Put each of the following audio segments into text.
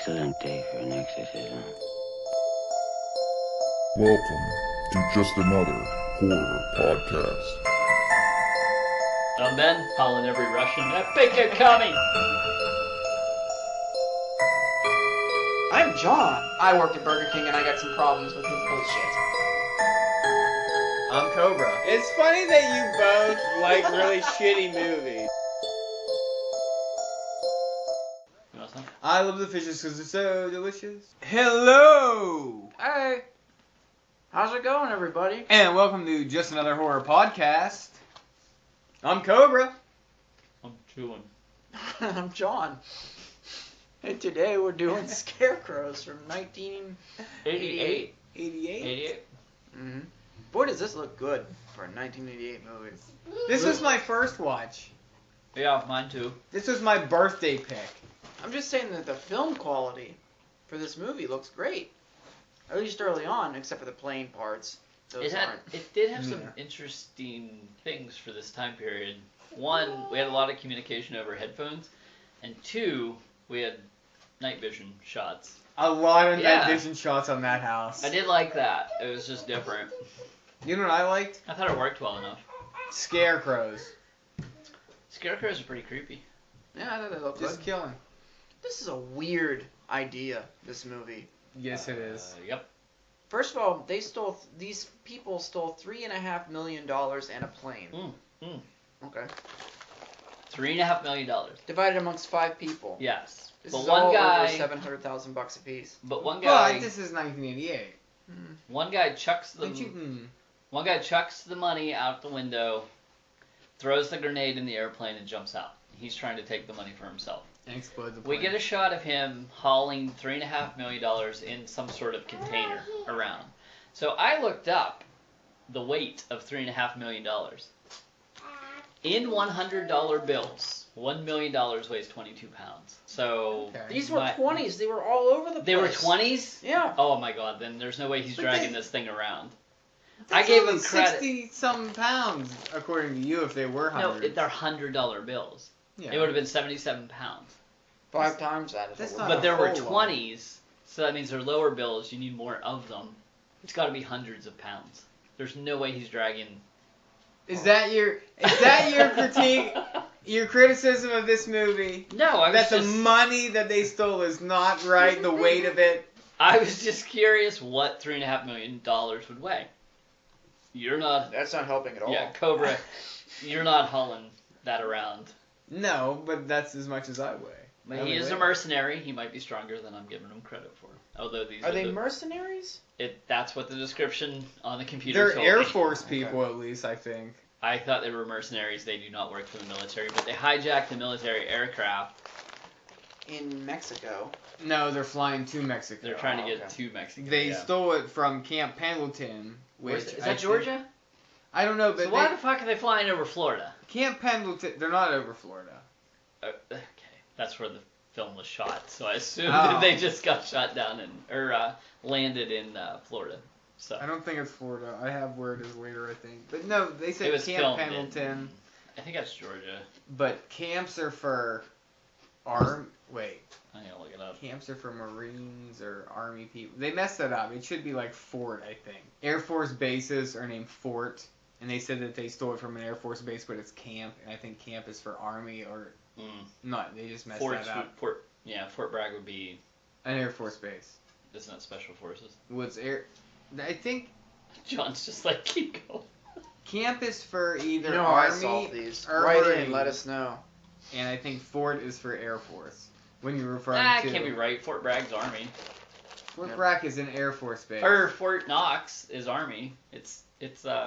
excellent day for an exorcism. Welcome to Just Another Horror Podcast. I'm Ben, calling every Russian, epic coming! I'm John. I worked at Burger King and I got some problems with his bullshit. I'm Cobra. It's funny that you both like really shitty movies. You want some? I love the fishes because they're so delicious. Hello! Hey! How's it going, everybody? And welcome to Just Another Horror Podcast. I'm Cobra. I'm chewing. I'm John. And today we're doing Scarecrows from 1988. 88? Mm-hmm. Boy, does this look good for a 1988 movie. This was my first watch. Yeah, mine too. This was my birthday pick. I'm just saying that the film quality for this movie looks great. At least early on, except for the plane parts. Those aren't. It did have some interesting things for this time period. One, we had a lot of communication over headphones. And two, we had night vision shots. A lot of Yeah. night vision shots on that house. I did like that. It was just different. You know what I liked? I thought it worked well enough. Scarecrows. Scarecrows are pretty creepy. Yeah, I thought they looked Just good. killing. This is a weird idea, this movie. Yes, it is. Yep. First of all, these people stole $3.5 million and a plane. Okay. $3.5 million. Divided amongst 5 people. Yes. This But is one all guy. over $700,000 a piece. But one guy. But this is 1988. One guy chucks the. Don't you- One guy chucks the money out the window, throws the grenade in the airplane, and jumps out. He's trying to take the money for himself. And explodes the We plane. get a shot of him hauling $3.5 million in some sort of container around. So I looked up the weight of $3.5 million. In $100 bills, $1 million weighs 22 pounds. So Okay. These were 20s. They were all over the place. They were 20s? Yeah. Oh my god, then there's no way he's But dragging they- this thing around. That's I gave only him credit. 60-something pounds, according to you, if they were No, hundreds. they're $100 bills. Yeah. It would have been 77 pounds. 5 times that. If That's it not were. But there were whole lot. 20s, so that means they're lower bills. You need more of them. It's got to be hundreds of pounds. There's no way he's dragging. Is that your critique, your criticism of this movie? No, I was That the just money that they stole is not right, the weight of it? I was just curious what $3.5 million would weigh. You're not. That's not helping at all. Yeah, Cobra. You're not hauling that around. No, but that's as much as I weigh. But I he would is weigh a mercenary. He might be stronger than I'm giving him credit for. Although these Are they the, mercenaries? that's what the description on the computer They're told Air me. Force people, at least, I think. I thought they were mercenaries. They do not work for the military, but they hijacked the military aircraft. In Mexico. No, they're flying to Mexico. They're trying to get okay. to Mexico. They yeah. stole it from Camp Pendleton, Where's which is I that think- Georgia? I don't know, but So why the fuck are they flying over Florida? Camp Pendleton, they're not over Florida. Okay, that's where the film was shot. So I assume Oh. that they just got shot down landed in Florida. So I don't think it's Florida. I have where it is later, I think. But no, they it said was Camp filmed Pendleton. in. I think that's Georgia. But camps are for wait. I'm gonna look it up. Camps are for Marines or Army people. They messed that up. It should be like Fort, I think. Air Force bases are named Fort, and they said that they stole it from an Air Force base, but it's camp, and I think camp is for Army or not. They just messed that up. Fort Bragg would be. An Air Force base. Isn't that Special Forces? What's air? I think John's just like keep going. camp is for either You know how I Army solve these. or Write Marine, in, let us know. and I think Fort is for Air Force. When you're referring Ah, to can't be right. Fort Bragg's Army. Fort Bragg is an Air Force base. Or Fort Knox is Army. It's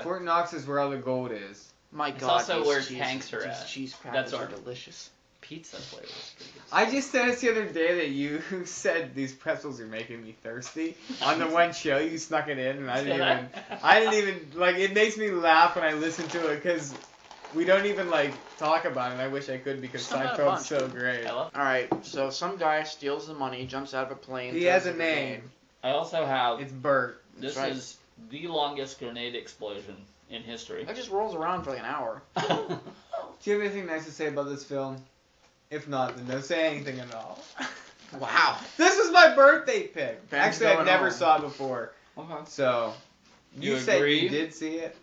Fort Knox is where all the gold is. My It's God, also these where cheese, tanks are these at. cheese That's crackers are our- delicious. pizza flavor. Is pretty good. I just noticed the other day that you said these pretzels are making me thirsty. On the one show, you snuck it in, and I didn't even like. It makes me laugh when I listen to it because we don't even like talk about it. I wish I could because Some kind of Seinfeld's fun. so great. I love. Alright, so some guy steals the money, jumps out of a plane. He throws has it a in the name. I also have. It's Bert. This That's right. is the longest grenade explosion in history. It just rolls around for like an hour. Do you have anything nice to say about this film? If not, then don't say anything at all. Wow. This was my birthday pick. Ben's Actually, I've going never home. saw it before. Okay. So, you You said agree? you did see it?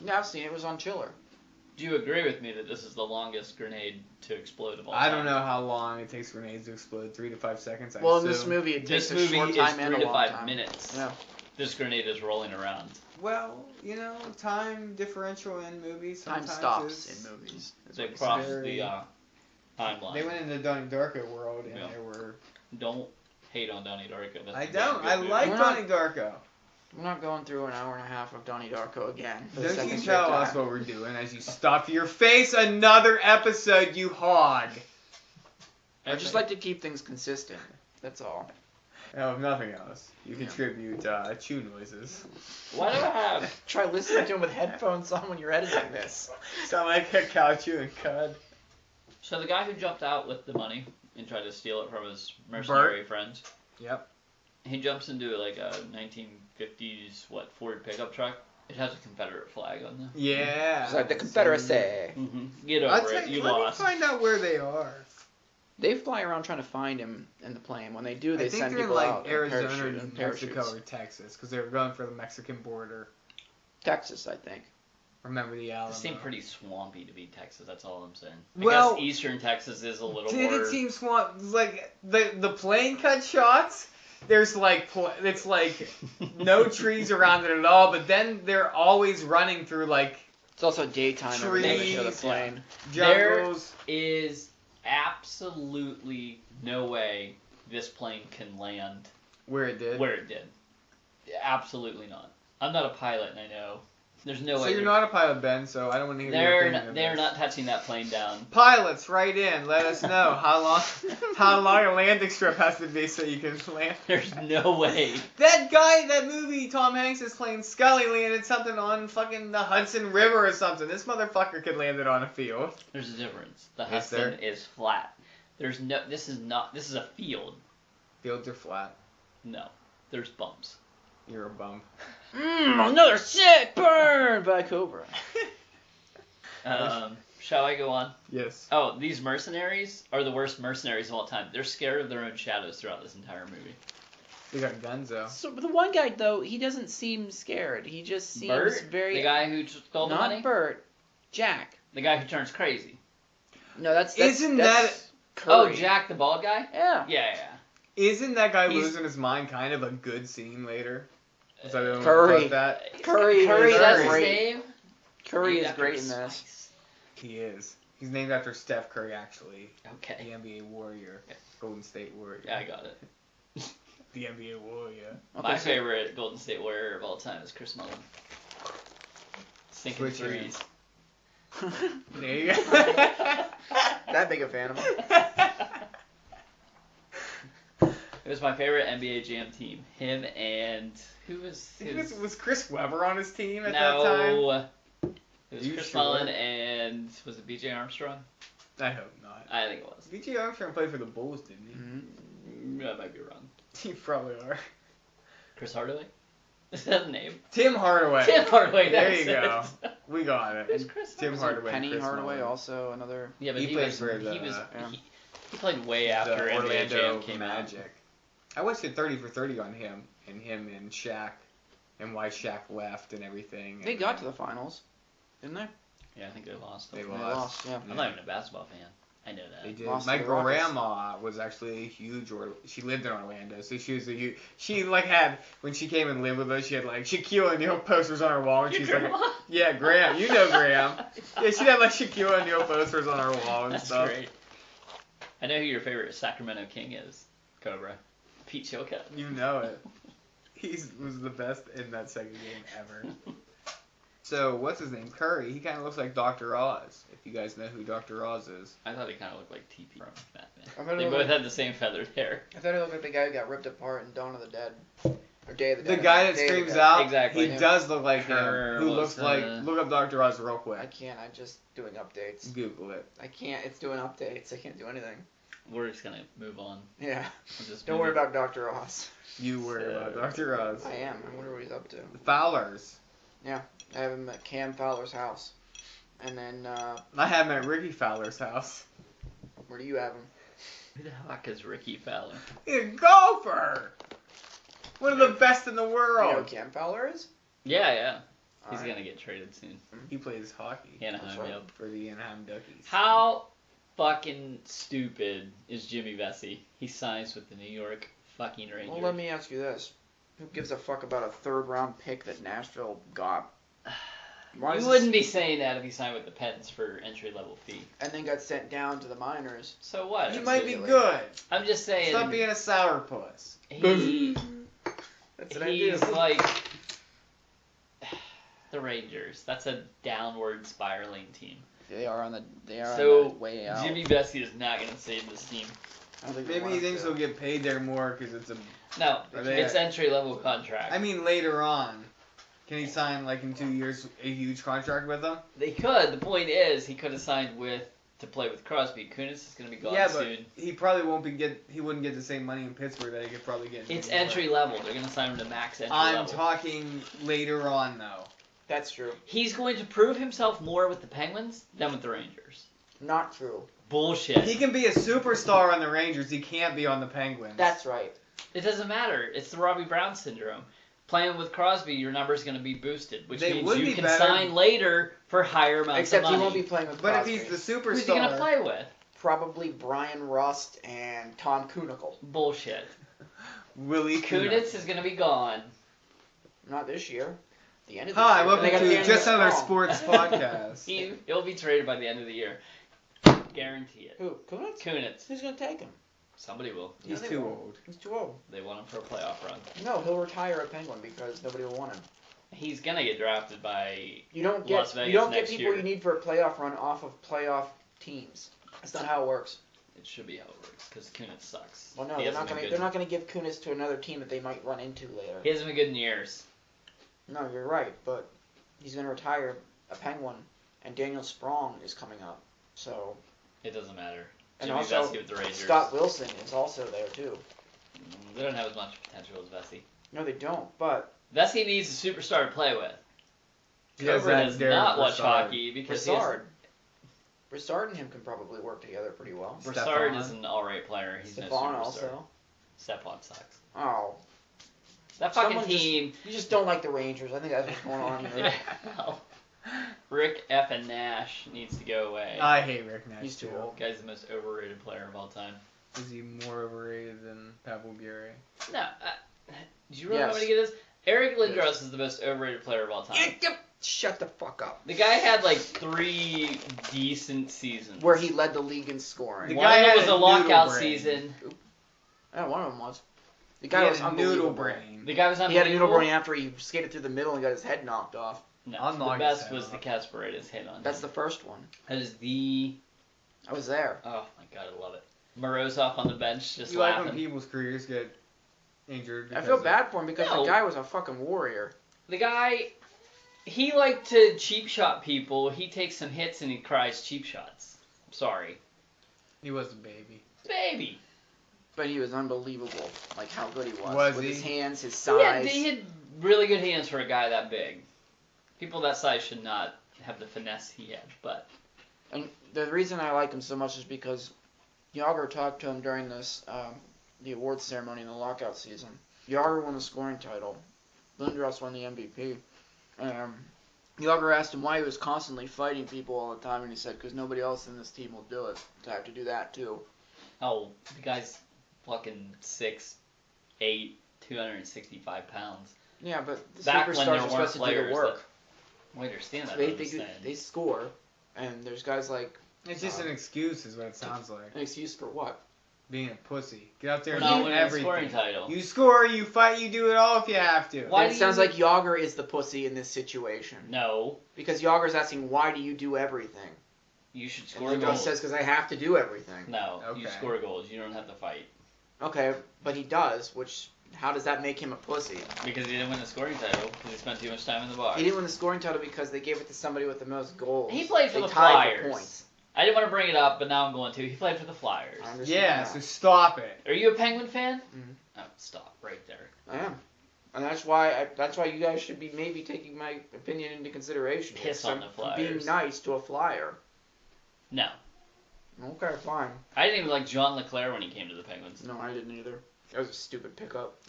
Yeah, I've seen it. It was on Chiller. Do you agree with me that this is the longest grenade to explode of all I time? don't know how long it takes grenades to explode. 3 to 5 seconds, I Well, in assume. this movie, it takes This a movie short is time and 3 a to long 5 time. minutes. Yeah. This grenade is rolling around. Well, you know, time differential in movies Time sometimes stops is... in movies. is They what he cross said. the timeline. They went into Donnie Darko world, and Yeah. there were... Don't hate on Donnie Darko. That's I a damn don't. good I movie. like We're not- Donnie Darko. We're not going through an hour and a half of Donnie Darko again. For the Don't second you straight tell time. us what we're doing as you stuff your face another episode, you hog. I just like to keep things consistent. That's all. Oh, if nothing else, you Yeah. contribute chew noises. Why do I have? Try listening to him with headphones on when you're editing this. Sound like a cow chewing cud. So the guy who jumped out with the money and tried to steal it from his mercenary friends, Yep. he jumps into like a 1950s Ford pickup truck. It has a Confederate flag on there. Yeah. It's like the Confederacy. Get I'll over it. tell You let lost. me find out where they are. They fly around trying to find him in the plane. When they do, they I think send they're in people like out. Arizona, in New parachutes. Mexico, or Texas, because they were going for the Mexican border. Texas, I think. Remember the Alamo? It seemed pretty swampy to be Texas. That's all I'm saying. I Well, guess Eastern Texas is a little Did more. it seem swamp? Like the plane cut shots. There's like it's like no trees around it at all. But then they're always running through like It's also daytime. Every time they show the Trees, plane. jungles. Is absolutely no way this plane can land Where it did. where it did. Absolutely not. I'm not a pilot, and I know. There's no So way. you're not a pilot, Ben. So I don't want to hear your They're opinion not, of they're this. not touching that plane down. Pilots, write in. Let us know how long a landing strip has to be so you can land. There's no way. That guy, that movie, Tom Hanks is playing Scully, landed something on fucking the Hudson River or something. This motherfucker could land it on a field. There's a difference. The Is Hudson there? is flat. There's no. This is not. This is a field. Fields are flat. No. There's bumps. You're a bum. Another sick burn by Cobra. Shall I go on? Yes. Oh, these mercenaries are the worst mercenaries of all time. They're scared of their own shadows throughout this entire movie. They got guns though. So the one guy though, he doesn't seem scared. He just seems Bert, very. the guy who stole the not money, Bert, Jack. the guy who turns crazy. No, that's Isn't that's Oh, Curry. Jack, the bald guy. Yeah. Yeah. Isn't that guy He's- losing his mind kind of a good scene later? Was that the only one Curry. who caught that? Curry Curry, is that's his great. name. Curry Named is after great in Spice. this. He is. He's named after Steph Curry, actually. The Okay. NBA Warrior. Golden State Warrior. Yeah, I got it. The NBA Warrior. My Okay, so- favorite Golden State Warrior of all time is Chris Mullin. Sinking Switch threes. There you go. That big a fan of him. It was my favorite NBA Jam team. Him and who was his? Was Chris Webber on his team at that time? No. It was You Chris sure? Mullin and was it B.J. Armstrong? I hope not. I think it was. B.J. Armstrong played for the Bulls, didn't he? Mhm. I might be wrong. You probably are. Chris Hardaway? Is that a name? Tim Hardaway. Tim Hardaway. There That's you go. it. We got it. Who's Chris Tim Hardaway? Hardaway. and Penny Chris Hardaway, Mullin. also another. Yeah, but He he, played was, for the- he was yeah. he played way The after NBA Orlando Jam came out. Magic. I watched it 30 for 30 on him and Shaq and why Shaq left and everything. They got to the finals, didn't they? Yeah, I think they lost. They They lost. lost, yeah. I'm not even a basketball fan. I know that. They did. Lost My to the Rockets. grandma was actually a huge she lived in Orlando, so she was a huge. She like had when she came and lived with us, she had like Shaquille O'Neal posters on her wall, and Your she's like, grandma? yeah, Graham, you know Graham. Yeah, she had like Shaquille O'Neal posters on her wall and That's stuff. great. I know who your favorite Sacramento King is, Cobra. Pete Chilcutt. You know it. He was the best in that second game ever. So what's his name? Curry. He kind of looks like Dr. Oz. If you guys know who Dr. Oz is. I thought he kind of looked like TP from I thought Batman. he They looked both like- had the same feathered hair. I thought he looked like the guy who got ripped apart in Dawn of the Dead. Or Day of the The Dead. guy that Day of the screams Dead. out. Exactly. He does look like him. Who looks Carlos, like? Look up Dr. Oz real I quick. can't. I'm just doing updates. Google it. I can't. It's doing updates. I can't do anything. We're just gonna move on. Yeah. We'll just Don't move worry on. about Dr. Oz. You worry about Dr. Oz. I am. I wonder what he's up to. The Fowlers. I have him at Cam Fowler's house. And then, I have him at Ricky Fowler's house. where do you have him? Who the fuck is Ricky Fowler? He's a golfer. One of the best in the You know world. who Cam Fowler is? Yeah. He's Alright. gonna get traded soon. He plays hockey Anaheim, right. yep. for the Anaheim Duckies. How fucking stupid is Jimmy Vesey? He signs with the New York fucking Rangers. Well, let me ask you this. Who gives a fuck about a third-round pick that Nashville got? Why You is wouldn't be saying that if he signed with the Pens for entry-level fee. And then got sent down to the minors. So what? He might be Absolutely. good. I'm just saying. Stop being a sourpuss. He, That's what I do. he's like the Rangers. That's a downward spiraling team. They are on the So way out. Jimmy Vesey is not going to save this team. I don't think they Maybe want he him thinks to. he'll get paid there more because it's a. No, Are they it's at- entry-level contract. I mean, later on, can he sign like in 2 years a huge contract with them? They could. The point is, he could have signed to play with Crosby. Kunis is going to be gone Yeah, but soon. he probably won't he wouldn't get the same money in Pittsburgh that he could probably get. in It's New York. entry level. They're going to sign him to max entry I'm level. talking later on though. That's true. He's going to prove himself more with the Penguins than with the Rangers. Not true. Bullshit. He can be a superstar on the Rangers. He can't be on the Penguins. That's right. It doesn't matter. It's the Robbie Brown syndrome. Playing with Crosby, your number's going to be boosted, which They means would you be can better. sign later for higher amounts Except of he money. won't be playing with But Crosby. if he's the superstar, Who's he going to play with? Probably Brian Rust and Tom Kunickle. Bullshit. Willie Kunitz is going to be gone. Not this year. The end of this Hi, year. welcome They got to Daniel Just Another Sprong. Sports Podcast. He'll be traded by the end of the year. Guarantee it. Who? Kunitz? Kunitz. Who's going to take him? Somebody will. He's they too won't. old. He's too old. They want him for a playoff run. No, he'll retire a Penguin because nobody will want him. He's going to get drafted by... You don't Las get Vegas you don't get next people year. you need for a playoff run off of playoff teams. That's not how it works. It should be how it works, because Kunitz sucks. Well, no, He they're hasn't not been gonna good. they're not gonna give Kunis to another team that they might run into later. He hasn't been good in years. No, you're right, but he's gonna retire a Penguin, and Daniel Sprong is coming up. So It doesn't matter. And Jimmy also, Vesey with the Rangers. Scott Wilson is also there too. They don't have as much potential as Vesey. No, they don't. But Vesey needs a superstar to play with. Because Cobra that does Derek not watch Brassard. hockey because he has- Broussard and him can probably work together pretty well. Brassard Stephon. is an alright player. He's no Stephon superstar. also. Stephon sucks. Oh, That fucking Someone just- team. you just don't like the Rangers. I think that's what's going on here. Well, Rick F. and Nash needs to go away. I hate Rick Nash. He's too old. Guy's the most overrated player of all time. Is he more overrated than Pavel Bure? No, do you really Yes. want me to get this? Eric Lindros is the most overrated player of all time. Shut the fuck up. The guy had like 3 decent seasons. Where he led the league in scoring. The One guy of them had was a a lockout noodle brain. season. Yeah, one of them was. The He guy had was a noodle unbelievable. brain. The guy was He had a unbelievable. noodle brain after he skated through the middle and got his head knocked off. No, I'll the knock best his head was the off. Kasparedes hit on That's him. the first one. That is the... I was there. Oh my god, I love it. Morozov on the bench just You like laughing. when people's careers get injured? I because feel of- bad for him because No. the guy was a fucking warrior. The guy, he liked to cheap shot people. He takes some hits and he cries cheap shots. I'm sorry. He was a baby. Baby. But he was unbelievable. Like how good he was. Was with he? his hands, his Yeah, size. he had really good hands for a guy that big. People that size should not have the finesse he had, but... And the reason I like him so much is because Yager talked to him during this the awards ceremony in the lockout season. Yager won the scoring title. Lindros won the MVP. Yager asked him why he was constantly fighting people all the time, and he said, because nobody else in this team will do it. So I have to do that too. Oh, the guy's fucking 6'8", 265 pounds. Yeah, but the Back when there superstars are weren't supposed to do players the work. I understand that. They, I'm they, just do, saying. they score, and there's guys like It's just an excuse, is what it sounds like. an excuse for what? Being a pussy. Get out there We're and not do winning a scoring everything. title. You score, you fight, you do it all if you have to. Why And do it sounds you- like Yager is the pussy in this situation. No, Because Yager's asking, why do you do everything? you should And score Lindros goals. says, because I have to do everything. No, you Okay. score goals. You don't have to fight. Okay, but he does, which, how does that make him a pussy? Because he didn't win the scoring title because he spent too much time in the box. He didn't win the scoring title because they gave it to somebody with the most goals. He played for They the tied for Flyers. points. I didn't want to bring it up, but now I'm going to. He played for the Flyers. I understand Yeah, that. so stop it. Are you a Penguin fan? Mhm. Oh, stop right there. I am. And that's why you guys should be maybe taking my opinion into consideration. Piss Because on the I'm being Flyers. nice to a Flyer. No. Okay, fine. I didn't even like John Leclerc when he came to the Penguins. No, I didn't either. That was a stupid pickup.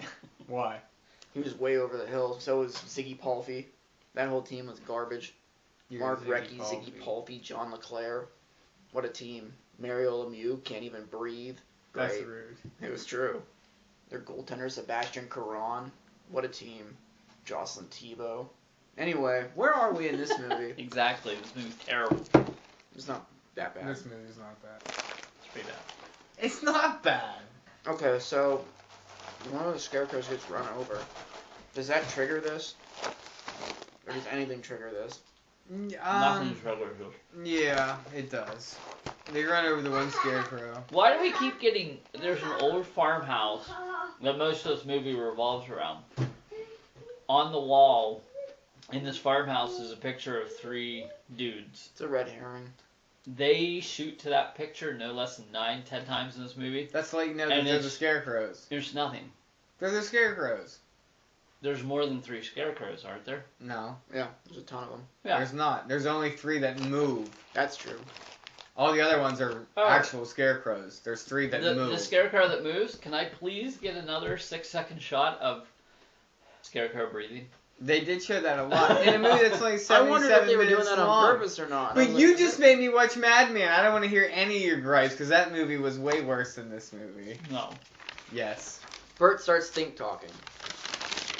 Why? He was way over the hill. So was Ziggy Palfy. That whole team was garbage. Mark Recchi, Ziggy Palfy, John Leclerc. What a team. Mario Lemieux can't even breathe. Great. That's rude. It was true. Their goaltender, Sebastian Caron. What a team. Jocelyn Thibault. Anyway, where are we in this movie? Exactly. This movie's terrible. It's not that bad. This movie's not bad. It's pretty bad. It's not bad. Okay, so one of the Scarecrows gets run over. Does that trigger this? Or does anything trigger this? Nothing's regular. Yeah, it does. They run over the one Scarecrow. Why do we keep getting... There's an old farmhouse that most of this movie revolves around. On the wall in this farmhouse is a picture of 3 dudes. It's a red herring. They shoot to that picture no less than 9-10 times in this movie. That's like, no, And they're the it's- Scarecrows. There's nothing. They're the Scarecrows. There's more than 3 scarecrows, aren't there? No, Yeah, there's a ton of them. Yeah. there's not. There's only 3 that move. That's true. All the other ones are actual Scarecrows. There's 3 that move. The scarecrow that moves, can I please get another 6-second shot of Scarecrow breathing? They did show that a lot. In a movie that's like 77 I wondered if they were doing minutes that long. on purpose or not. But you just made me watch Mad Men. I don't want to hear any of your gripes, because that movie was way worse than this movie. No. Yes. Bert starts think talking.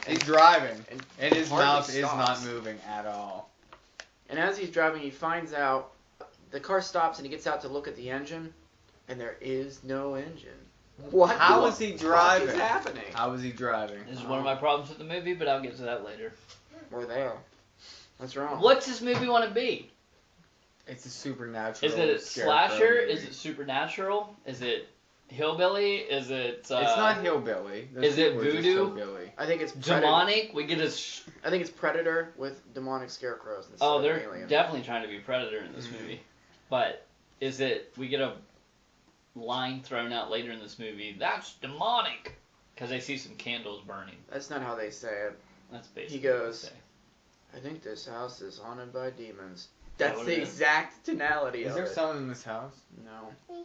He's driving, and and his hardly mouth is stops. not moving at all. And as he's driving, he finds out the car stops and he gets out to look at the engine, and there is no engine. What? How the is he fuck driving? is happening? How was he driving? This is one of my problems with the movie, but I'll get to that later. We're there. What's wrong? What's this movie want to be? It's a supernatural. Is it a Scarecrow slasher? movie. Is it supernatural? Is it hillbilly? Is it... It's not hillbilly. Those is it people are just voodoo? hillbilly. I think it's demonic? We get a... I think it's Predator with demonic scarecrows. Instead Oh, of they're alien. definitely trying to be Predator in this movie. But is it... We get a line thrown out later in this movie. That's demonic! Because they see some candles burning. That's not how they say it. That's basically He goes, what they say. I think this house is haunted by demons. Yeah, That's what the it is. exact tonality Is of there it. someone in this house? No. You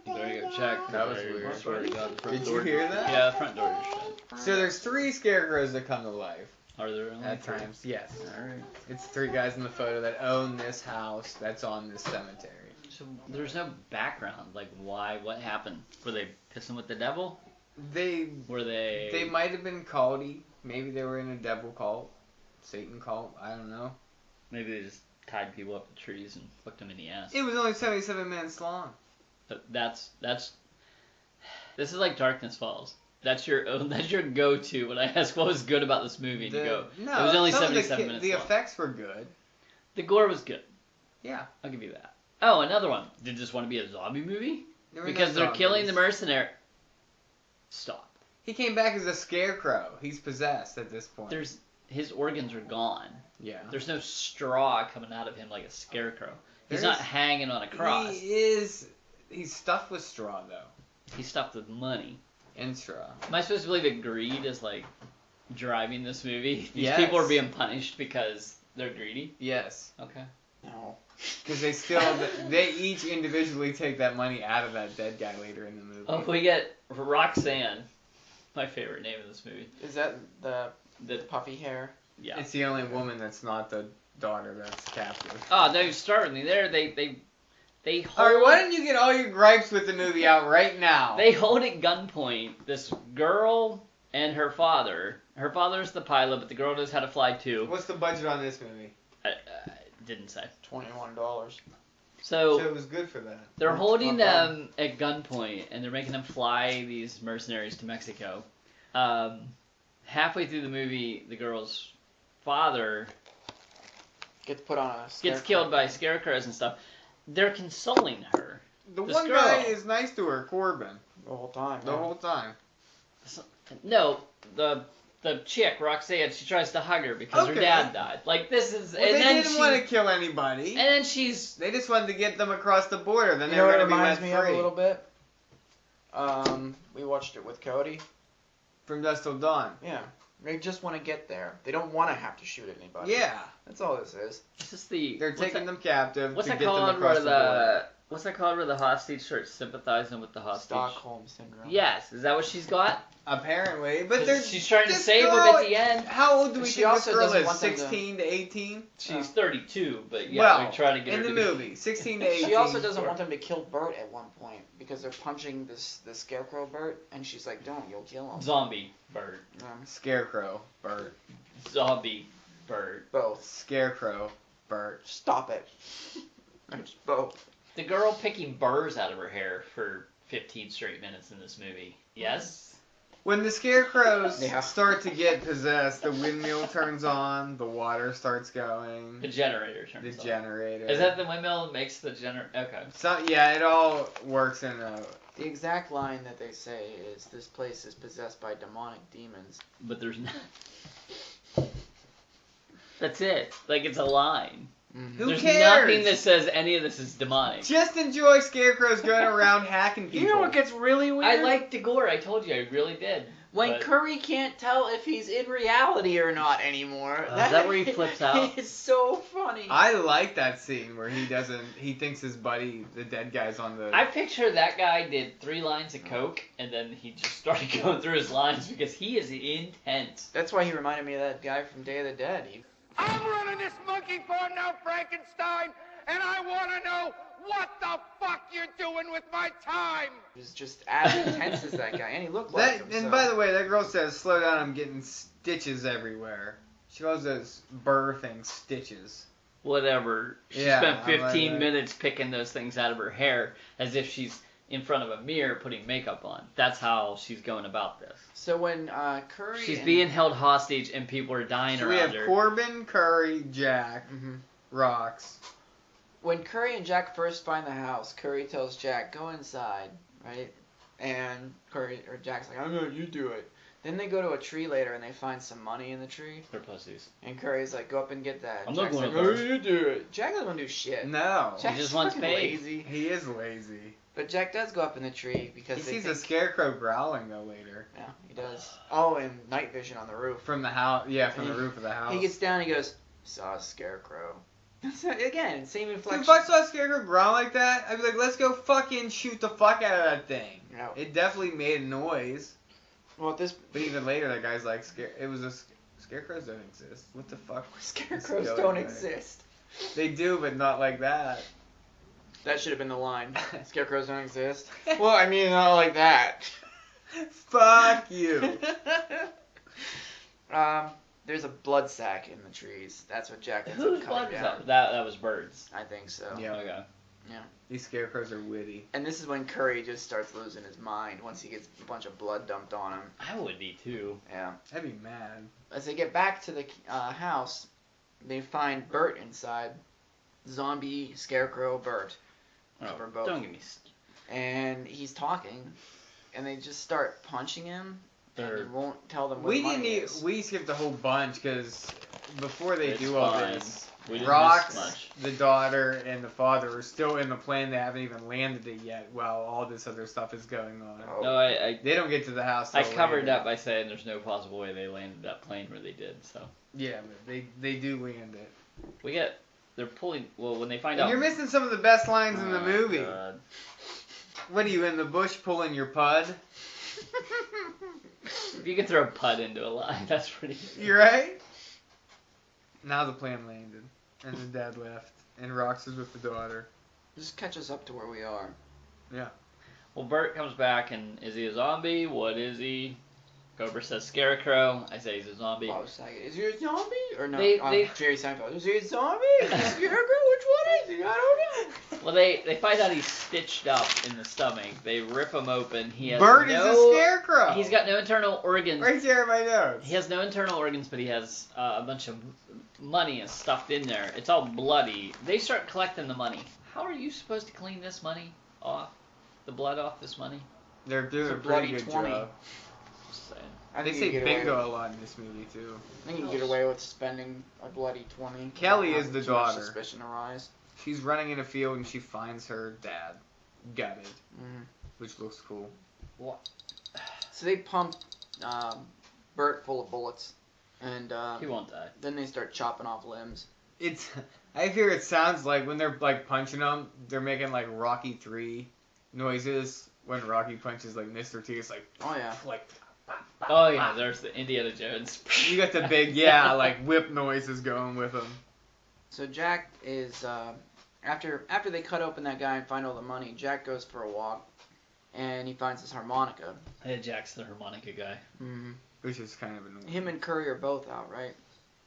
better go check. That was I weird. swear to God, the front Did door... you hear that? Yeah, the front door is shut. So there's 3 Scarecrows that come to life Are there only at 3? times. Yes. Alright. It's 3 guys in the photo that own this house that's on this cemetery. So there's no background, like why, what happened? Were they pissing with the devil? They Were they... might have been culty. Maybe they were in a devil cult, Satan cult. I don't know. Maybe they just tied people up to trees and flicked them in the ass. It was only 77 minutes long. But that's... This is like Darkness Falls. That's your go-to when I ask what was good about this movie. And you go, No, it was only some of 77 minutes the long. effects were good. The gore was good. Yeah. I'll give you that. Oh, another one. Did this want to be a zombie movie? There were no Because they're killing the zombies. mercenary. Stop. He came back as a scarecrow. He's possessed at this point. His organs are gone. Yeah. There's no straw coming out of him like a scarecrow. He's There's- not hanging on a cross. He's stuffed with straw though. He's stuffed with money. And straw. Am I supposed to believe that greed is like driving this movie? These Yes. people are being punished because they're greedy? Yes. Okay. No. Because they each individually take that money out of that dead guy later in the movie. Oh, we get Roxanne. My favorite name in this movie. Is that the The puffy hair? Yeah. It's the only woman that's not the daughter that's captive. Oh, no, start with me. They hold, Alright, why don't you get all your gripes with the movie out right now? they hold at gunpoint this girl and her father. Her father's the pilot, but the girl knows how to fly too. What's the budget on this movie? I didn't say. $21. So So it was good for that. they're holding Not bad. them at gunpoint, and they're making them fly these mercenaries to Mexico. Halfway through the movie, the girl's father Gets put on a gets scarecrow. killed by scarecrows and stuff. They're consoling her. The This one girl. guy is nice to her, Corbin, the whole time. the whole time. No, the chick, Roxanne, she tries to hug her because her Okay. dad died. Like, this is... Well, and they then didn't she, want to kill anybody. And then she's... They just wanted to get them across the border. Then You they know were what it going to be reminds let me of free. a little bit? We watched it with Cody. From Dusk Till Dawn. Yeah. They just want to get there. They don't want to have to shoot anybody. Yeah. That's all this is. This is the... They're what's taking that, them captive What's to that get them called across where the border. What's that called where the hostage starts sympathizing with the hostage? Stockholm syndrome. Yes, is that what she's got? Apparently, but 'Cause she's trying to save him at the end. How old do we She think this also girl doesn't is? want them to- 16 to 18? She's 32, but yeah, well, we try to get in her the to movie, 16 to 18. She also doesn't want them to kill Bert at one point because they're punching the Scarecrow Bert, and she's like, "Don't, you'll kill him." Zombie Bert. Scarecrow, Bert. Zombie Bert. Both. Scarecrow, Bert. Stop it. It's both. The girl picking burrs out of her hair for 15 straight minutes in this movie. Yes? When the Scarecrows Yeah. start to get possessed, the windmill turns on, the water starts going, The generator the turns on. generator. Is that the windmill that makes the generator? Okay. So, yeah, it all works in a... The exact line that they say is, "This place is possessed by demonic demons." But there's not. That's it. Like, it's a line. Who There's cares? nothing that says any of this is demonic. Just enjoy Scarecrows going around hacking people. You know what gets really weird? I liked the gore. I told you, I really did. when but- Curry can't tell if he's in reality or not anymore. Is that where he flips out? It's so funny. I like that scene where he thinks his buddy, the dead guy's on the... I picture that guy did 3 lines of coke, and then he just started going through his lines because he is intense. That's why he reminded me of that guy from Day of the Dead. I'm running this monkey farm now, Frankenstein, and I want to know what the fuck you're doing with my time. He was just as intense as that guy, and he looked like him. And so- by the way, that girl says, slow down, I'm getting stitches everywhere. She calls those burr things stitches. Whatever. She Yeah, spent I 15 like that. minutes picking those things out of her hair as if she's in front of a mirror putting makeup on. That's how she's going about this. So when Curry She's and- being held hostage and people are dying So we around have her. Corbin, Curry, Jack, Mhm. Rocks. When Curry and Jack first find the house, Curry tells Jack, "Go inside," right? And Jack's like, "I'm gonna, you do it." Then they go to a tree later and they find some money in the tree. They're pussies. And Curry's like, "Go up and get that." I'm not Jack's going like, up "Oh, there." you do it." Jack doesn't want to do shit. No. Jack's just wants fucking paid. lazy. He is lazy. But Jack does go up in the tree because He they sees think, a scarecrow growling, though, later. Yeah, he does. Oh, and night vision on the roof. From the house. Yeah, from the roof of the house. He gets down and he goes, "Saw a scarecrow." Again, same Dude, inflection. if I saw a scarecrow growl like that, I'd be like, let's go fucking shoot the fuck out of that thing. No. It definitely made a noise. Well, this But even later, that guy's like, it was a... Scarecrows don't exist. What the fuck? scarecrows Go don't away. exist. They do, but not like that. That should have been the line. Scarecrows don't exist. Well, I mean, not like that. Fuck you. There's a blood sack in the trees. That's what Jack ends Whose up blood cutting was down. that was Bird's. I think so. Yeah. Okay. These scarecrows are witty. And this is when Curry just starts losing his mind once he gets a bunch of blood dumped on him. I would be too. Yeah. I'd be mad. As they get back to the house, they find Bert inside. Zombie Scarecrow Bert. Cover both. Don't give me. And he's talking, and they just start punching him. And he won't tell them what We money didn't. is. We skipped a whole bunch because before they It's do all fine. this, We didn't Rocks, miss much. the daughter, and the father are still in the plane. They haven't even landed it yet. While all this other stuff is going on. Oh. No, I They don't get to the house. I till covered later. that by saying there's no possible way they landed that plane where they did. So Yeah, but they do land it. they're pulling. Well, when they find And out. you're missing some of the best lines in the Oh, movie. God. What are you in the bush pulling your pud? If you can throw a putt into a line, that's pretty. You right? Now the plane landed, and the dad left, and Rox is with the daughter. Just catch us up to where we are. Well, Bert comes back, and is he a zombie? What is he? Cobra says Scarecrow. I say he's a zombie. Bob Saget. Is he a zombie? Or no, They- Jerry Seinfeld. Is he a zombie? Is he a scarecrow? Which one is he? I don't know. Well, they find out he's stitched up in the stomach. They rip him open. He has Bert is no. a scarecrow. He's got no internal organs. right there in my notes. He has no internal organs, but he has a bunch of money and stuffed in there. It's all bloody. They start collecting the money. How are you supposed to clean this money off? The blood off this money? They're doing It's a a pretty bloody good 20. job. Just saying. I They think say you can get away bingo with- a lot in this movie too. I think you can get away with spending a bloody 20. Kelly without is the too much daughter. Suspicion arise. She's running in a field and she finds her dad gutted, Mhm. which looks cool. So they pump Bert full of bullets, and He won't die. then they start chopping off limbs. It's I hear it sounds like when they're like punching them, they're making like Rocky 3 noises. When Rocky punches like Mr. T, it's like, Oh yeah. like Oh yeah, there's the Indiana Jones. you got the big like whip noises going with them. So Jack is after they cut open that guy and find all the money, Jack goes for a walk, and he finds this harmonica. Hey, Jack's the harmonica guy. Mm-hmm. Which is kind of annoying. Him and Curry are both out, right?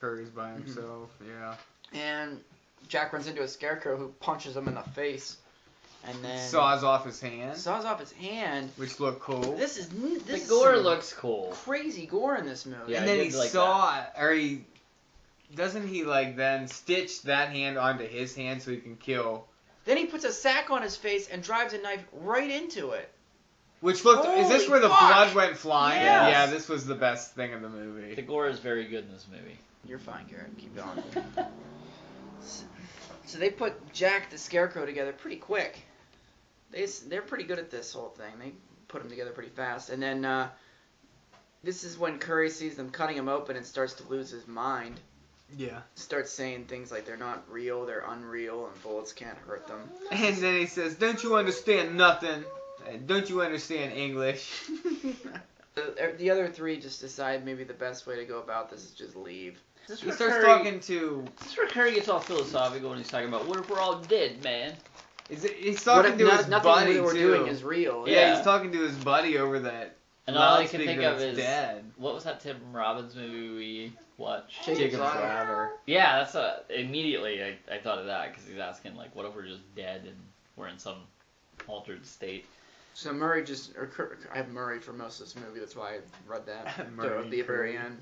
Curry's by himself, yeah. And Jack runs into a Scarecrow who punches him in the face, and then Saws off his hand, saws off his hand. which looked cool. This is The gore some looks cool. crazy gore in this movie. Yeah, and then I he did like doesn't he like then stitch that hand onto his hand so he can kill? Then he puts a sack on his face and drives a knife right into it. Which looked, is this Holy where the fuck! blood went flying? Yes. Yeah, this was the best thing in the movie. The gore is very good in this movie. You're fine, Garrett. Keep going. So they put Jack the Scarecrow together pretty quick. They're pretty good at this whole thing. They put them together pretty fast. And then this is when Curry sees them cutting him open and starts to lose his mind. Yeah. Starts saying things like they're not real, they're unreal, and bullets can't hurt them. And then he says, "Don't you understand nothing? Don't you understand English?" The other three just decide maybe the best way to go about this is just leave. He starts talking to. This is where Curry gets all philosophical when he's talking about, what if we're all dead, man? He's talking to his nothing buddy we're too. doing is real. Yeah, he's talking to his buddy over that. And all I can think loudspeaker of that's is, dead. what was that Tim Robbins movie we watched? Jacob's Jacob's Ladder. Ladder. Yeah, that's immediately I thought of that, because he's asking, like, what if we're just dead and we're in some altered state? So Murray I have Murray for most of this movie, that's why I read that. Murray, At the very end.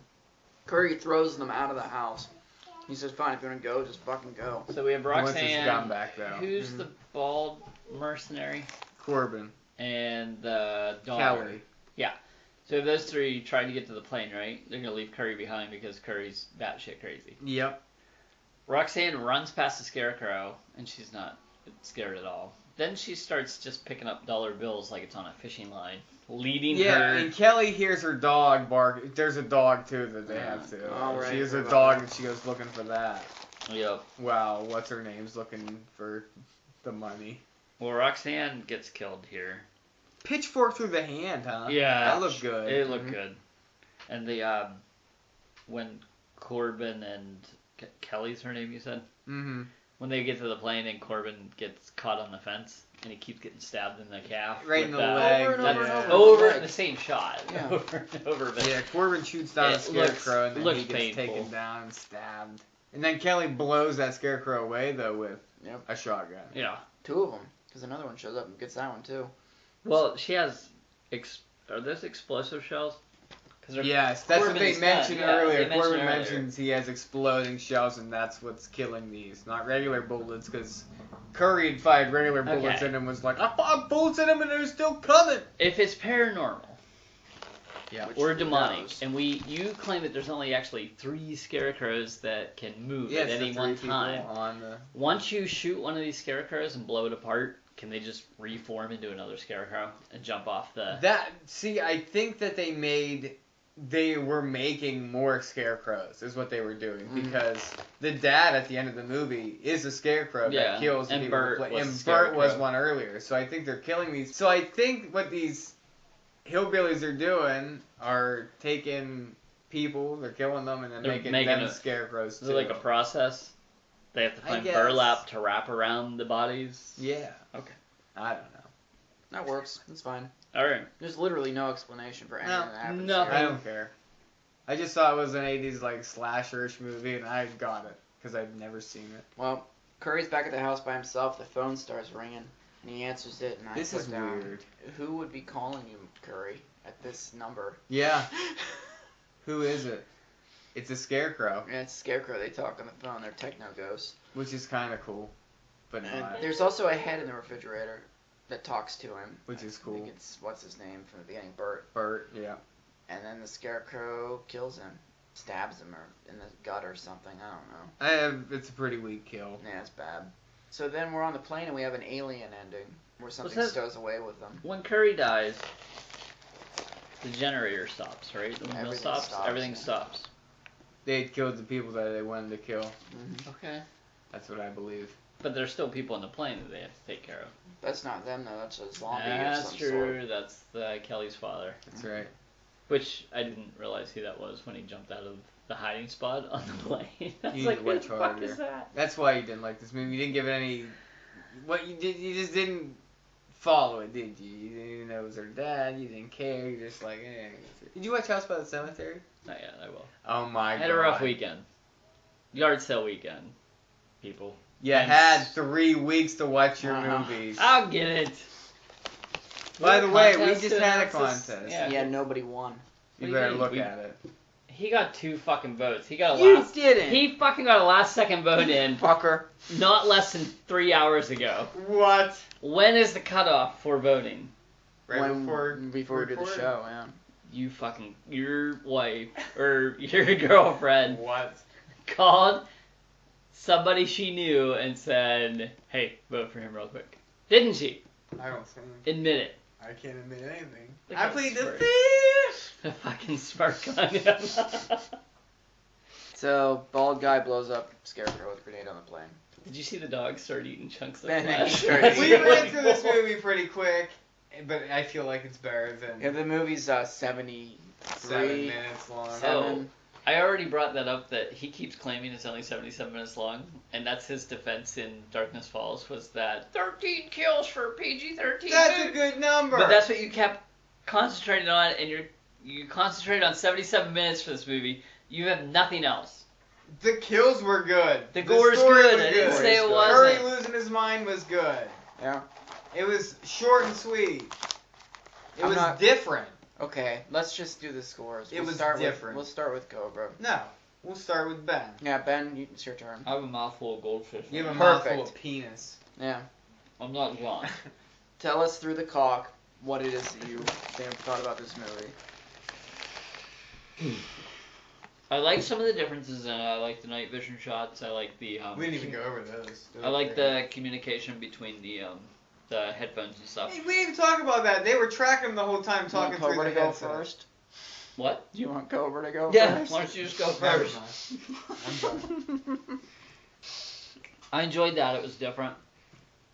Curry throws them out of the house. He says, fine, if you want to go, just fucking go. So we have Once it's Roxanne, gone back, though. who's the bald mercenary, Corbin. and the daughter. Kelly. Yeah. So those three trying to get to the plane, right? They're going to leave Curry behind because Curry's batshit crazy. Yep. Roxanne runs past the Scarecrow, and she's not scared at all. Then she starts just picking up dollar bills like it's on a fishing line, leading Yeah, her. and Kelly hears her dog bark. There's a dog, too, that they have to. Oh, right. She hears her dog, and she goes looking for that. Yep. Wow, what's her name's looking for the money. Well, Roxanne gets killed here. Pitchfork through the hand, huh? Yeah. That looked good. It looked good. And the, when Corbin and Kelly's her name, you said? Mm-hmm. When they get to the plane and Corbin gets caught on the fence and he keeps getting stabbed in the calf. Right in with the that. leg. Over and over and yeah. over. Over Leg. the same shot. Yeah. Over and over. But Yeah, Corbin shoots down a It looks- Scarecrow and then looks he gets painful. taken down and stabbed. And then Kelly blows that Scarecrow away, though, with Yep. a shotgun. Yeah. Two of them, because another one shows up and gets that one too. Well, she has. Are those explosive shells? Yes, that's what Corbin they is mentioned done. Yeah, earlier. they mentioned Corbin earlier. mentions he has exploding shells, and that's what's killing these, not regular bullets, because Curry had fired regular bullets Okay. in him, was like, I fired bullets in him and they're still coming! If it's paranormal Yeah. or who demonic, knows? and you claim that there's only actually 3 Scarecrows that can move Yes, at any the three one people time. on the... Once you shoot one of these Scarecrows and blow it apart, can they just reform into another Scarecrow and jump off the... I think that they were making more Scarecrows, is what they were doing, because the dad at the end of the movie is a Scarecrow Yeah, that kills the and people who Bert play. was a And Bert was Scarecrow. one earlier, so I think they're killing these. So I think what these hillbillies are doing are taking people, they're killing them, and then They're making making them a- Scarecrows Is too. it like a process? They have to I find guess. burlap to wrap around the bodies? Yeah. Okay. I don't know. That works. That's fine. Alright. There's literally no explanation for anything that happens. no. here. I don't care. I just thought it was an 80s like slasherish movie, and I got it because I'd never seen it. Well, Curry's back at the house by himself. The phone starts ringing, and he answers it. And I This put is down, weird. Who would be calling you, Curry, at this number? Yeah. Who is it? It's a Scarecrow, And it's Scarecrow. They talk on the phone. They're techno ghosts. which is kind of cool, but And not. there's also a head in the refrigerator that talks to him. Which is I cool. think it's what's his name from the beginning, Bert. Bert, yeah. And then the Scarecrow kills him, stabs him, or in the gut or something. I don't know. It's a pretty weak kill. Yeah, it's bad. So then we're on the plane and we have an alien ending where something that- stows away with them. When Curry dies, the generator stops, right? The windmill Everything stops, everything yeah. stops. They had killed the people that they wanted to kill. Okay. That's what I believe. But there's still people on the plane that they have to take care of. That's not them though. That's a zombie of That's some true. sort. That's Kelly's father. That's right. Which I didn't realize who that was when he jumped out of the hiding spot on the plane. I was You like, need who to the watch fuck harder. is that? That's why you didn't like this movie. You didn't give it any. What you did? You just didn't follow it, did you? You didn't even know it was her dad. You didn't care. You just like. Eh. Did you watch House by the Cemetery? Not yet. I will. Oh my god. I had a rough weekend. Yard sale weekend. People. You had 3 weeks to watch your movies. I'll get it. By the way, we Contest just to had a announce this? contest. Yeah, nobody won. You What do you better mean? look at it. He got 2 fucking votes. He got a You last. didn't. He fucking got a last second vote in Fucker. not less than 3 hours ago. What? When is the cutoff for voting? Right before we do the record? show, yeah. Your wife or your girlfriend What? called somebody she knew and said, "Hey, vote for him real quick." Didn't she? I don't think. Admit it. I can't admit anything. Look I at plead the smirk. fifth. The fucking smirk on him. So, bald guy blows up Scarecrow with a grenade on the plane. Did you see the dog start eating chunks of Ben, flesh? sure That's did. We really ran through this cool. movie pretty quick, but I feel like it's better than Yeah, the movie's 73. 7 minutes long. Seven. I already brought that up that he keeps claiming it's only 77 minutes long, and that's his defense in Darkness Falls was that 13 kills for PG-13. That's a good number. But that's what you kept concentrating on, and you concentrated on 77 minutes for this movie. You have nothing else. The kills were good. The gore's story good. was I didn't good. say it Curry wasn't. losing his mind was good. Yeah. It was short and sweet. It I'm was not- different. Okay, let's just do the scores. It was start different. We'll start with Cobra. No, we'll start with Ben. Yeah, Ben, it's your turn. I have a mouthful of goldfish. You have a Perfect. mouthful of penis. Yeah. I'm not John. Tell us through the cock what it is that you thought about this movie. I like some of the differences in it. I like the night vision shots. I like the We didn't even go over those. I like the communication between the headphones and stuff. Hey, we didn't even talk about that. They were tracking him the whole time, Do you want talking through Cobra the to go headset. first? What? Do you want Cobra to go Yeah. first? Why don't you just go Never first? mind. I'm done. I enjoyed that. It was different.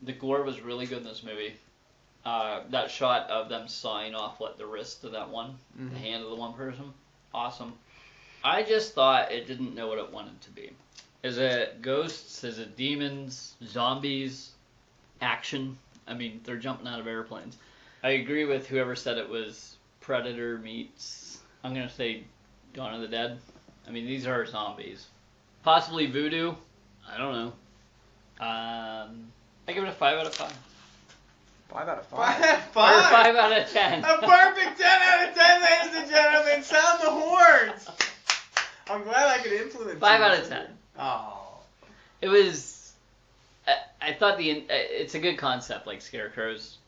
The gore was really good in this movie. That shot of them sawing off the wrist of that one, the hand of the one person, awesome. I just thought it didn't know what it wanted to be. Is it ghosts? Is it demons? Zombies? Action? I mean, they're jumping out of airplanes. I agree with whoever said it was Predator meets, I'm going to say Dawn of the Dead. I mean, these are zombies. Possibly voodoo. I don't know. I give it a 5 out of 5. 5 out of 5. Five. Or 5 out of 10. A perfect 10 out of 10, ladies and gentlemen. Sound the horns. I'm glad I could influence 5 you. out of 10. Oh. It was. I thought it's a good concept, like Scarecrows.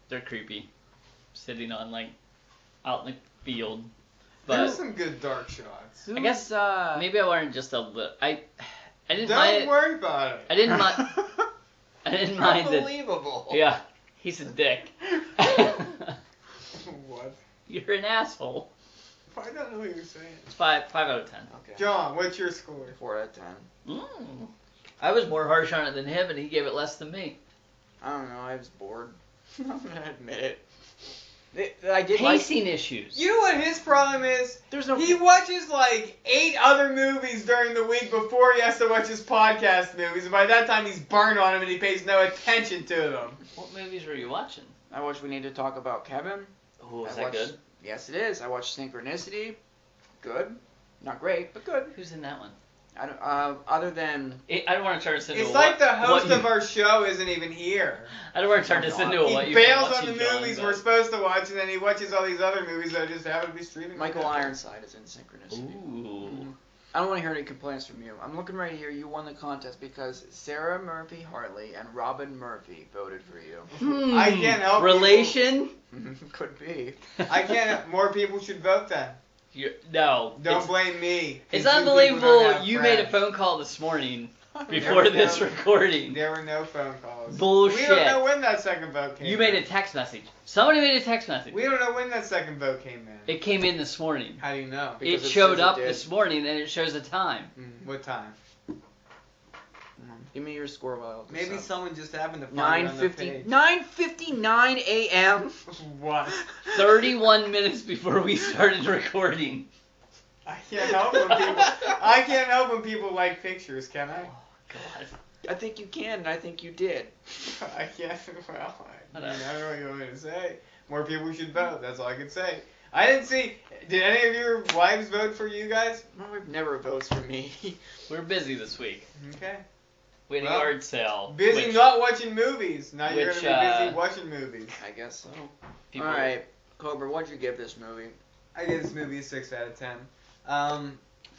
They're creepy, sitting on out in the field. There's But some good dark shots. I guess maybe I learned just a little. I didn't Don't mind. worry about it. I didn't mind. I didn't mind that. Unbelievable. Yeah, he's a dick. What? You're an asshole. I don't know what you're saying. It's 5 out of 10. Okay. John, what's your score? 4 out of 10. I was more harsh on it than him, and he gave it less than me. I don't know, I was bored. I'm gonna admit it. I did like... Pacing issues. You know what his problem is? There's no... He watches 8 other movies during the week before he has to watch his podcast movies, and by that time he's burned on them and he pays no attention to them. What movies were you watching? I watched We Need to Talk About Kevin. Oh, is I that watched- good? Yes, it is. I watched Synchronicity. Good. Not great, but good. Who's in that one? I don't, other than... I don't want to turn this into It's a like the host what you- of our show isn't even here. I don't want to turn this into a He what you bails what on the you done, movies but- we're supposed to watch, and then he watches all these other movies that just happen to be streaming. Michael on Netflix. Ironside is in Synchronicity. Ooh. I don't want to hear any complaints from you. I'm looking right here. You won the contest because Sarah Murphy Hartley and Robin Murphy voted for you. I can't help Relation? Could be. I can't. More people should vote then. No. Don't blame me. It's 'cause you people unbelievable. don't have You made a friends. phone call this morning before this recording. There were no phone calls. Bullshit. We don't know when that second vote came You in. made a text message. Somebody made a text message. We don't know when that second vote came in. It came in this morning. How do you know? Because It it showed says it up did. this morning and it shows the time. What time? Give me your score while I look this Maybe up. someone just happened to find it on the page. 9:59 a.m. What? 31 minutes before we started recording. I can't help when people. I can't help when people like pictures, can I? God. I think you can, and I think you did. I can't. Well, I don't know what you want me to say. More people should vote. That's all I can say. I didn't see. Did any of your wives vote for you guys? My wife never votes for me. We're busy this week. Okay. We had a Well, yard sale. Busy which not watching movies. Now you're which, gonna be busy watching movies. I guess so. people- Alright, Cobra, what'd you give this movie? I give this movie a 6 out of 10.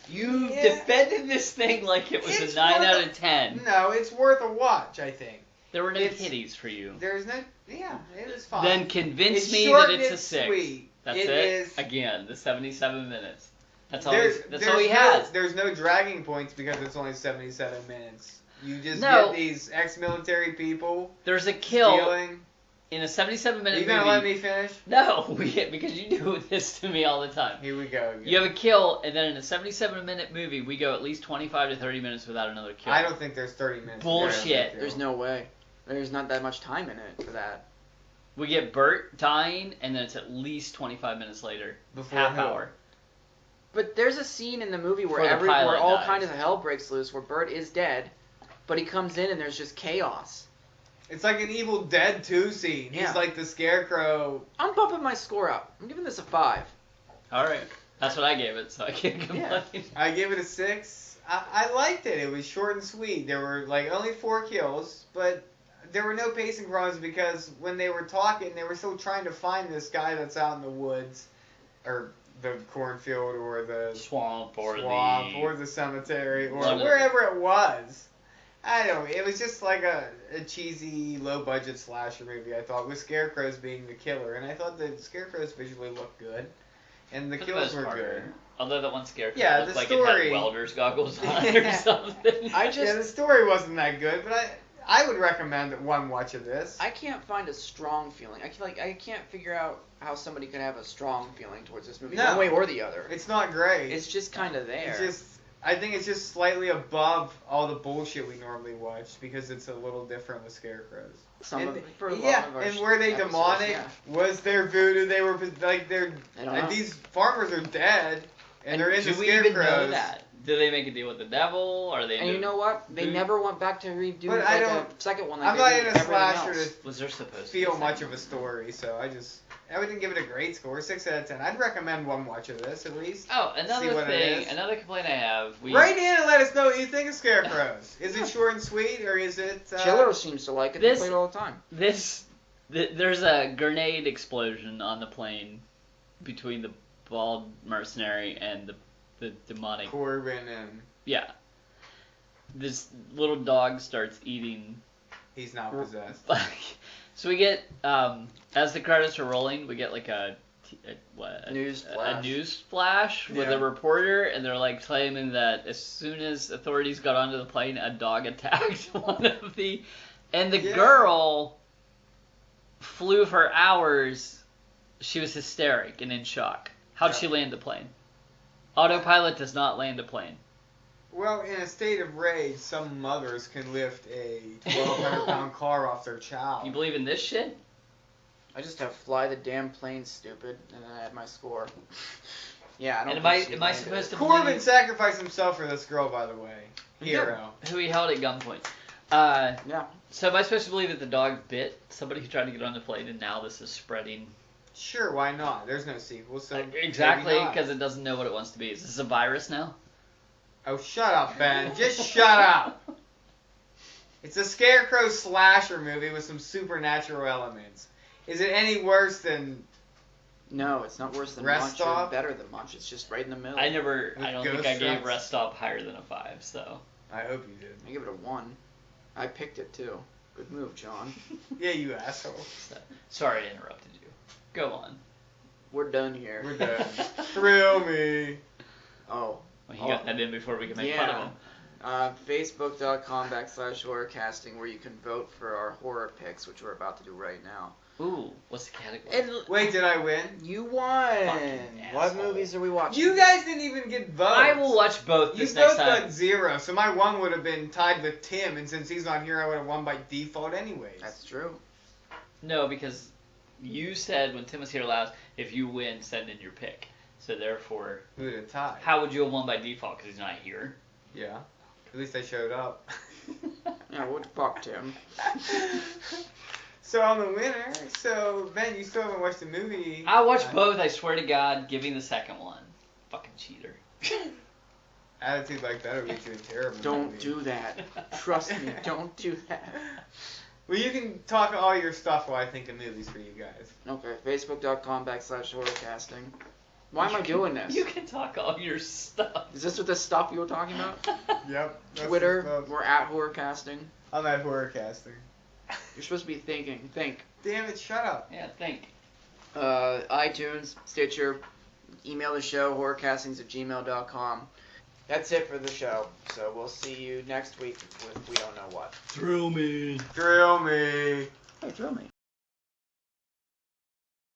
You Yeah. defended this thing like it was It's a 9 worth out a- of 10. No, it's worth a watch. I think. There were no It's- kitties for you. There's no. Yeah, it was fine. Then convince It's me short that and it's a it's 6. sweet. That's It it. is- Again, the 77 minutes. That's all. There's That's all he no- has. There's no dragging points because it's only 77 minutes. You just No. get these ex-military people There's a kill stealing. in a 77-minute Are you movie. gonna let me finish? No, because you do this to me all the time. Here we go. Again. You have a kill, and then in a 77-minute movie, we go at least 25 to 30 minutes without another kill. I don't think there's 30 minutes. Bullshit. There's no way. There's not that much time in it for that. We get Bert dying, and then it's at least 25 minutes later. Before Half who? hour. But there's a scene in the movie where Before the pilot where all dies. kinds of hell breaks loose, where Bert is dead, but he comes in and there's just chaos. It's like an Evil Dead 2 scene. Yeah. He's like the Scarecrow. I'm bumping my score up. I'm giving this a 5. All right. That's what I gave it, so I can't complain. I gave it a 6. I liked it. It was short and sweet. There were like only 4 kills, but there were no pacing problems because when they were talking, they were still trying to find this guy that's out in the woods, or the cornfield, or the Swamp or the cemetery, or Whatever. wherever it was. I don't know. It was just like a cheesy, low-budget slasher movie, I thought, with Scarecrows being the killer. And I thought the Scarecrows visually looked good. And the For the kills most were part. good. Although that one Scarecrow Yeah, looked the like it story- had welder's goggles on or something. Yeah, the story wasn't that good, but I would recommend one watch of this. I can't find a strong feeling. I can't figure out how somebody could have a strong feeling towards this movie, No. one way or the other. It's not great. It's just kind of there. It's just, I think it's just slightly above all the bullshit we normally watch because it's a little different with Scarecrows. Some And of, for a lot yeah, of our and were they episodes, demonic? yeah. Was there voodoo? They were like I don't know. these farmers are dead and they're in do the we Scarecrows. even know that? Do they make a deal with the devil? Are they? And you know what? They Dude. never went back to redo But like I a don't- second one. Like I'm they not did in with a everything slasher else. to Was there supposed to feel be much something? of a story, so I wouldn't give it a great score. 6 out of 10. I'd recommend one watch of this at least. Oh, See another what it thing, is. another complaint I have. Write in and let us know what you think of Scarecrows. Is it short and sweet, or is it... Chiller seems to like it. This- They play it all the time. There's a grenade explosion on the plane between the bald mercenary and the demonic. Corbin and... Yeah. This little dog starts eating. He's not possessed. So we get, as the credits are rolling, we get like a News a flash. news flash with Yeah. a reporter, and they're like claiming that as soon as authorities got onto the plane, a dog attacked one of the, and the Yeah. girl flew for hours. She was hysteric and in shock. How'd she land the plane? Autopilot does not land a plane. Well, in a state of rage, some mothers can lift a 1,200-pound car off their child. You believe in this shit? I just have fly the damn plane, stupid, and then I add my score. Yeah, I don't. And think am I she supposed to Corbin believe sacrificed himself for this girl, by the way. Hero. who he held at gunpoint? Yeah. So am I supposed to believe that the dog bit somebody who tried to get on the plane, and now this is spreading? Sure, why not? There's no sequel, so Exactly, maybe not. because it doesn't know what it wants to be. Is this a virus now? Oh, shut up, Ben. Just shut up. It's a Scarecrow slasher movie with some supernatural elements. Is it any worse than... No, it's not worse than Rest Munch Stop? or better than Munch. It's just right in the middle. I With don't ghost think I gave trucks? Rest Stop higher than a 5, so. I hope you did. I give it a 1. I picked it too. Good move, John. Yeah, you asshole. Sorry I interrupted you. Go on. We're done here. We're done. Thrill me. Oh. Well, he got that in before we could make fun of him. Facebook.com/horrorcasting, where you can vote for our horror picks, which we're about to do right now. Ooh, what's the category? And Wait, did I win? you won. Fucking What asshole. movies are we watching? You guys didn't even get votes. I will watch both You this next both time. got 0, so my 1 would have been tied with Tim, and since he's not here, I would have won by default anyways. That's true. No, because you said when Tim was here last, if you win, send in your pick. So therefore, We would have tied. how would you have won by default? Because he's not here. Yeah. At least I showed up. Yeah, what the fuck, Tim? So I'm the winner. So Ben, you still haven't watched the movie. I watched both. I swear to God, give me the second one. Fucking cheater. Attitude like that would get you in terrible. Don't movie. do that. Trust me, don't do that. Well, you can talk all your stuff while I think of movies for you guys. Okay, facebook.com/horrorcasting. Why am I doing this? You can talk all your stuff. Is this what the stuff you were talking about? Yep. Twitter, we're at horrorcasting. I'm at horrorcasting. You're supposed to be thinking. Think. Damn it! Shut up. Yeah, think. iTunes, Stitcher, email the show, horrorcastings@gmail.com. That's it for the show. So we'll see you next week with we don't know what. Thrill me. Drill me. Hey, drill me.